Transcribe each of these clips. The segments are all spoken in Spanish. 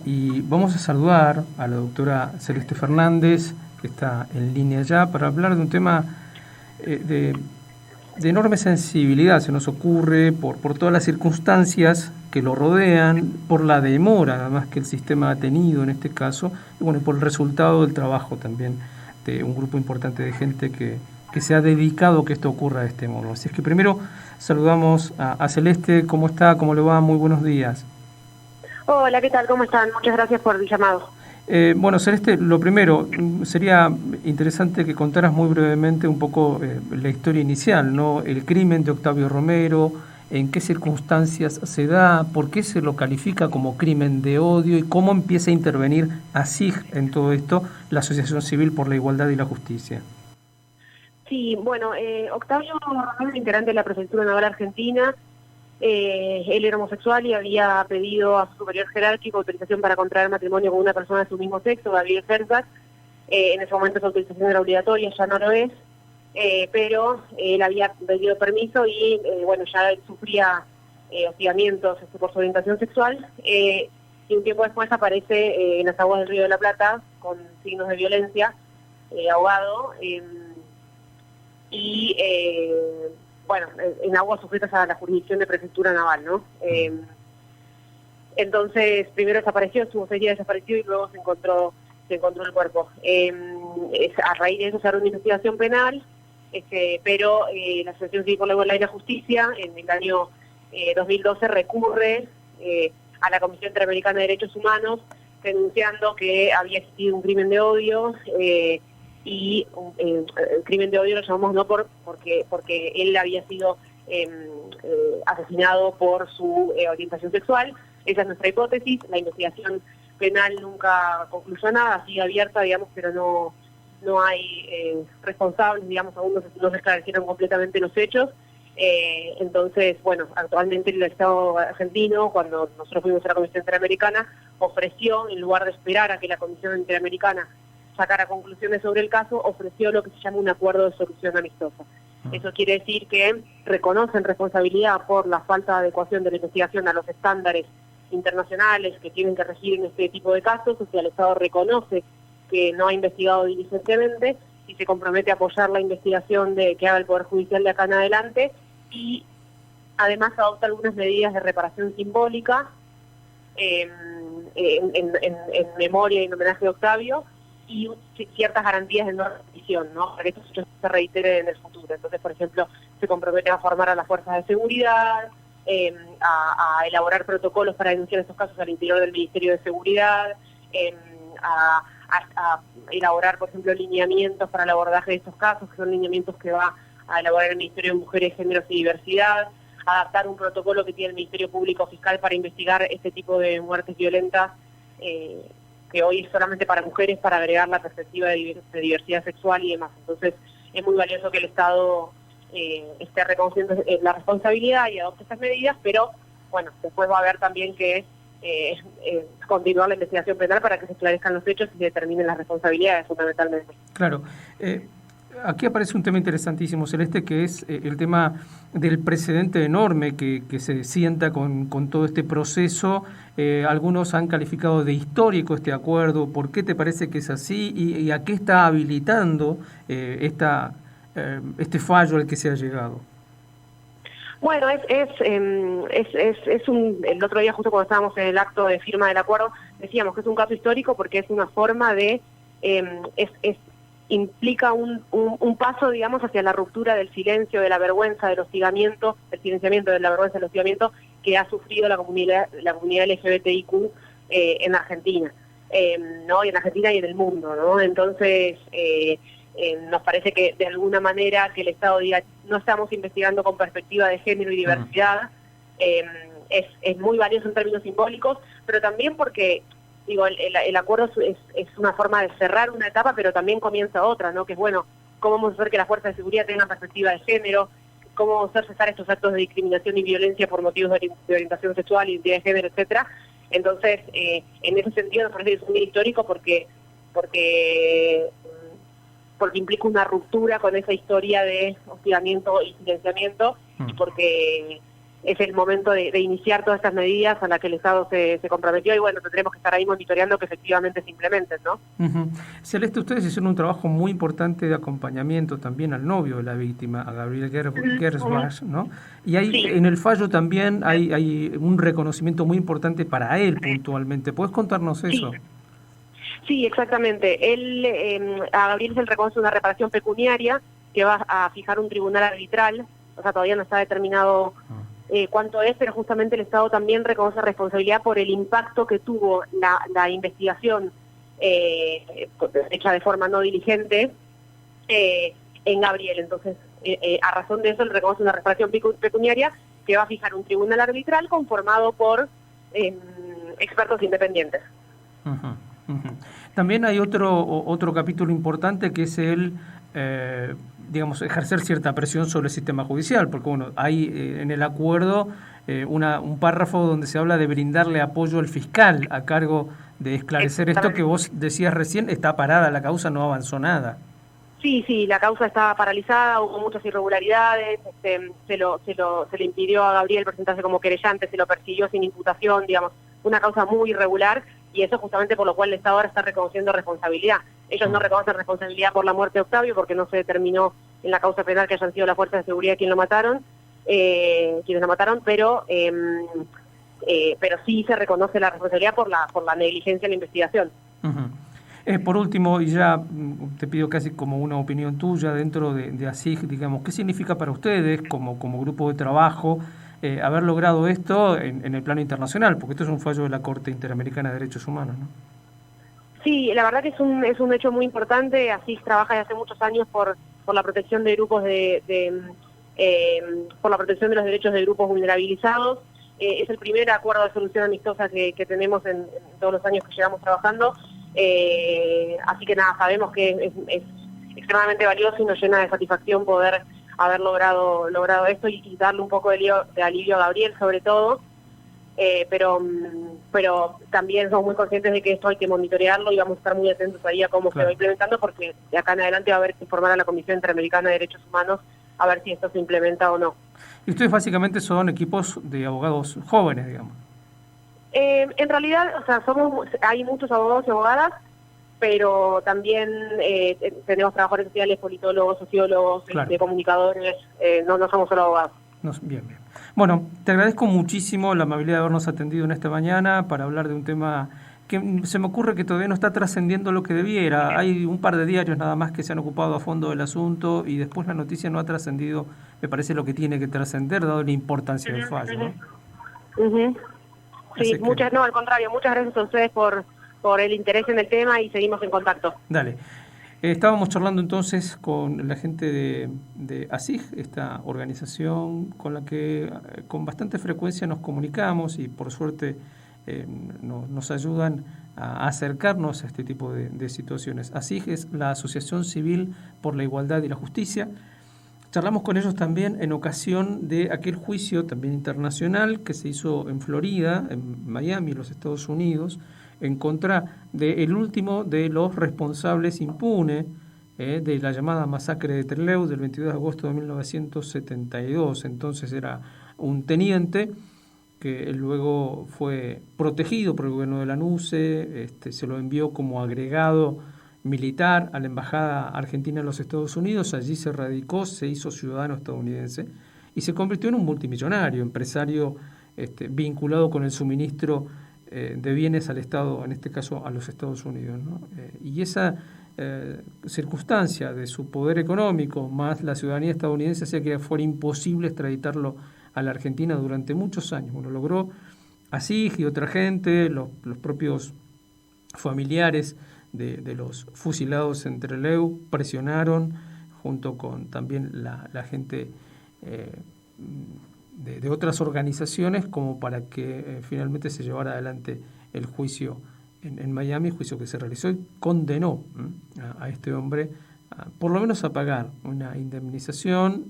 y vamos a saludar a la doctora Celeste Fernández, que está en línea ya, para hablar de un tema de enorme sensibilidad. Se nos ocurre por todas las circunstancias que lo rodean, por la demora además que el sistema ha tenido en este caso, y bueno, por el resultado del trabajo también de un grupo importante de gente que se ha dedicado a que esto ocurra de este modo. Así es que primero saludamos a Celeste. ¿Cómo está? ¿Cómo le va? Muy buenos días. Hola, ¿qué tal? ¿Cómo están? Muchas gracias por el llamado. Bueno, Celeste, lo primero, sería interesante que contaras muy brevemente un poco la historia inicial, ¿no? El crimen de Octavio Romero, en qué circunstancias se da, por qué se lo califica como crimen de odio y cómo empieza a intervenir ASIG en todo esto, la Asociación Civil por la Igualdad y la Justicia. Sí, bueno, Octavio Romero, integrante de la Prefectura Naval Argentina, él era homosexual y había pedido a su superior jerárquico autorización para contraer matrimonio con una persona de su mismo sexo, Gabriel Ferzak. En ese momento esa autorización era obligatoria, ya no lo es, pero él había pedido permiso y bueno, ya él sufría hostigamientos por su orientación sexual, y un tiempo después aparece en las aguas del Río de la Plata con signos de violencia, ahogado, y bueno, en aguas sujetas a la jurisdicción de prefectura naval, ¿no? Entonces, primero desapareció, estuvo 6 días desaparecido y luego se encontró el cuerpo. A raíz de eso se abrió una investigación penal, pero la Asociación Civil por la Igualdad y la Justicia en el año 2012 recurre a la Comisión Interamericana de Derechos Humanos denunciando que había existido un crimen de odio, y el crimen de odio lo llamamos no porque él había sido asesinado por su orientación sexual. Esa es nuestra hipótesis. La investigación penal nunca concluyó nada, sigue abierta, digamos, pero no hay responsables, digamos, aún no se esclarecieron completamente los hechos. Entonces, bueno, actualmente el Estado argentino, cuando nosotros fuimos a la Comisión Interamericana, ofreció, en lugar de esperar a que la Comisión Interamericana sacara conclusiones sobre el caso, ofreció lo que se llama un acuerdo de solución amistosa. Eso quiere decir que reconocen responsabilidad por la falta de adecuación de la investigación a los estándares internacionales que tienen que regir en este tipo de casos. O sea, el Estado reconoce que no ha investigado diligentemente y se compromete a apoyar la investigación que haga el Poder Judicial de acá en adelante, y además adopta algunas medidas de reparación simbólica en memoria y en homenaje a Octavio, y ciertas garantías de no repetición, ¿no? Para que estos hechos se reiteren en el futuro. Entonces, por ejemplo, se compromete a formar a las fuerzas de seguridad, a elaborar protocolos para denunciar estos casos al interior del Ministerio de Seguridad, a elaborar, por ejemplo, lineamientos para el abordaje de estos casos, que son lineamientos que va a elaborar el Ministerio de Mujeres, Géneros y Diversidad, adaptar un protocolo que tiene el Ministerio Público Fiscal para investigar este tipo de muertes violentas, que hoy es solamente para mujeres, para agregar la perspectiva de diversidad sexual y demás. Entonces, es muy valioso que el Estado esté reconociendo la responsabilidad y adopte estas medidas, pero, bueno, después va a haber también que continuar la investigación penal para que se esclarezcan los hechos y se determinen las responsabilidades, fundamentalmente. Claro. Aquí aparece un tema interesantísimo, Celeste, que es el tema del precedente enorme que se sienta con todo este proceso. Algunos han calificado de histórico este acuerdo. ¿Por qué te parece que es así? ¿Y a qué está habilitando este fallo al que se ha llegado? Bueno, el otro día, justo cuando estábamos en el acto de firma del acuerdo, decíamos que es un caso histórico porque es una forma de implica un paso, digamos, hacia la ruptura del silencio, de la vergüenza, del hostigamiento, del silenciamiento, de la vergüenza, del hostigamiento que ha sufrido la comunidad LGBTIQ en Argentina, ¿no? Y en Argentina y en el mundo, ¿no? Entonces, nos parece que de alguna manera que el Estado diga no estamos investigando con perspectiva de género y diversidad, es muy valioso en términos simbólicos, pero también porque digo, el acuerdo es una forma de cerrar una etapa, pero también comienza otra, ¿no? Que es, bueno, cómo vamos a hacer que las fuerzas de seguridad tengan perspectiva de género, cómo vamos a hacer cesar estos actos de discriminación y violencia por motivos de orientación sexual, identidad de género, etcétera. Entonces, en ese sentido nos parece que es muy histórico porque implica una ruptura con esa historia de hostigamiento y silenciamiento, y porque es el momento de iniciar todas estas medidas a las que el Estado se comprometió y bueno, tendremos que estar ahí monitoreando que efectivamente se implementen, ¿no? Uh-huh. Celeste, ustedes hicieron un trabajo muy importante de acompañamiento también al novio de la víctima, a Gabriel Gersbach, ¿no? Y hay, Sí. en el fallo también hay un reconocimiento muy importante para él puntualmente. ¿Puedes contarnos eso? Sí, exactamente. A Gabriel se le reconoce una reparación pecuniaria que va a fijar un tribunal arbitral, o sea, todavía no está determinado cuánto es, pero justamente el Estado también reconoce responsabilidad por el impacto que tuvo la investigación hecha de forma no diligente en Gabriel. Entonces, a razón de eso, le reconoce una reparación pecuniaria que va a fijar un tribunal arbitral conformado por expertos independientes. Uh-huh, uh-huh. También hay otro capítulo importante que es digamos, ejercer cierta presión sobre el sistema judicial, porque bueno, hay en el acuerdo un párrafo donde se habla de brindarle apoyo al fiscal a cargo de esclarecer esto que vos decías recién, está parada la causa, no avanzó nada. Sí, la causa estaba paralizada, hubo muchas irregularidades, se le impidió a Gabriel presentarse como querellante, se lo persiguió sin imputación, digamos, una causa muy irregular, y eso justamente por lo cual el Estado ahora está reconociendo responsabilidad. Ellos no reconocen responsabilidad por la muerte de Octavio porque no se determinó en la causa penal que hayan sido las fuerzas de seguridad quienes lo mataron, pero sí se reconoce la responsabilidad por la negligencia en la investigación. Uh-huh. Por último, y ya te pido casi como una opinión tuya dentro de ASIG, digamos, ¿qué significa para ustedes como grupo de trabajo haber logrado esto en el plano internacional? Porque esto es un fallo de la Corte Interamericana de Derechos Humanos, ¿no? Sí, la verdad que es un hecho muy importante. ASIG trabaja desde hace muchos años por la protección de grupos por la protección de los derechos de grupos vulnerabilizados. Es el primer acuerdo de solución amistosa que tenemos en todos los años que llevamos trabajando. Así que nada, sabemos que es extremadamente valioso y nos llena de satisfacción poder haber logrado esto y darle un poco de alivio a Gabriel sobre todo, pero también somos muy conscientes de que esto hay que monitorearlo y vamos a estar muy atentos ahí a cómo se va implementando, porque de acá en adelante va a haber que informar a la Comisión Interamericana de Derechos Humanos a ver si esto se implementa o no. Y ustedes básicamente son equipos de abogados jóvenes, digamos. En realidad, o sea, hay muchos abogados y abogadas, pero también tenemos trabajadores sociales, politólogos, sociólogos, Claro. Comunicadores, no somos solo abogados. Bien. Bueno, te agradezco muchísimo la amabilidad de habernos atendido en esta mañana para hablar de un tema que se me ocurre que todavía no está trascendiendo lo que debiera. Hay un par de diarios nada más que se han ocupado a fondo del asunto y después la noticia no ha trascendido, me parece, lo que tiene que trascender, dado la importancia del fallo, ¿no? Uh-huh. Sí, no, al contrario, muchas gracias a ustedes por el interés en el tema y seguimos en contacto. Dale. Estábamos charlando entonces con la gente de ASIG, esta organización con la que con bastante frecuencia nos comunicamos y por suerte nos ayudan a acercarnos a este tipo de situaciones. ASIG es la Asociación Civil por la Igualdad y la Justicia. Charlamos con ellos también en ocasión de aquel juicio también internacional que se hizo en Florida, en Miami, los Estados Unidos, en contra del último de los responsables impune de la llamada masacre de Trelew del 22 de agosto de 1972. Entonces era un teniente que luego fue protegido por el gobierno de Lanuse, se lo envió como agregado militar a la Embajada Argentina en los Estados Unidos, allí se radicó, se hizo ciudadano estadounidense y se convirtió en un multimillonario, empresario vinculado con el suministro de bienes al Estado, en este caso a los Estados Unidos, ¿no? Y esa circunstancia de su poder económico más la ciudadanía estadounidense hacía que fuera imposible extraditarlo a la Argentina durante muchos años. Bueno, logró así y otra gente, los propios familiares de los fusilados en Trelew presionaron junto con también la gente de otras organizaciones como para que finalmente se llevara adelante el juicio en Miami, juicio que se realizó y condenó a este hombre por lo menos a pagar una indemnización,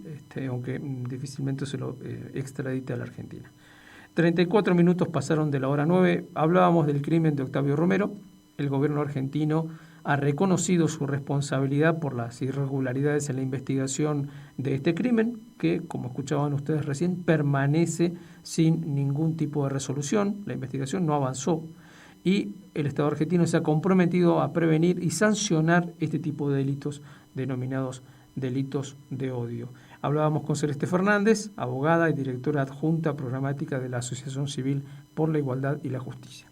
aunque difícilmente se lo extradite a la Argentina. 34 minutos pasaron de la hora 9, hablábamos del crimen de Octavio Romero el gobierno argentino ha reconocido su responsabilidad por las irregularidades en la investigación de este crimen, que, como escuchaban ustedes recién, permanece sin ningún tipo de resolución. La investigación no avanzó y el Estado argentino se ha comprometido a prevenir y sancionar este tipo de delitos denominados delitos de odio. Hablábamos con Celeste Fernández, abogada y directora adjunta programática de la Asociación Civil por la Igualdad y la Justicia.